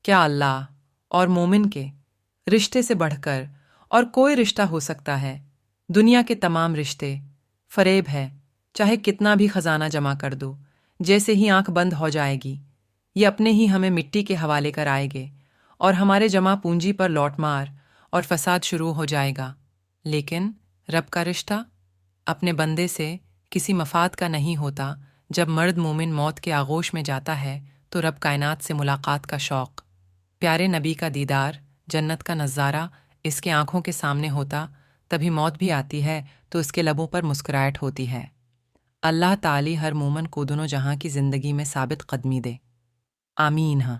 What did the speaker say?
کیا اللہ اور مومن کے رشتے سے بڑھ کر اور کوئی رشتہ ہو سکتا ہے؟ دنیا کے تمام رشتے فریب ہے، چاہے کتنا بھی خزانہ جمع کر دو، جیسے ہی آنکھ بند ہو جائے گی یہ اپنے ہی ہمیں مٹی کے حوالے کر آئے گے اور ہمارے جمع پونجی پر لوٹ مار اور فساد شروع ہو جائے گا۔ لیکن رب کا رشتہ اپنے بندے سے کسی مفاد کا نہیں ہوتا۔ جب مرد مومن موت کے آغوش میں جاتا ہے تو رب کائنات سے ملاقات کا شوق، پیارے نبی کا دیدار، جنت کا نظارہ اس کے آنکھوں کے سامنے ہوتا، تبھی موت بھی آتی ہے تو اس کے لبوں پر مسکراہٹ ہوتی ہے۔ اللہ تعالی ہر مومن کو دونوں جہاں کی زندگی میں ثابت قدمی دے، آمین۔ ہاں۔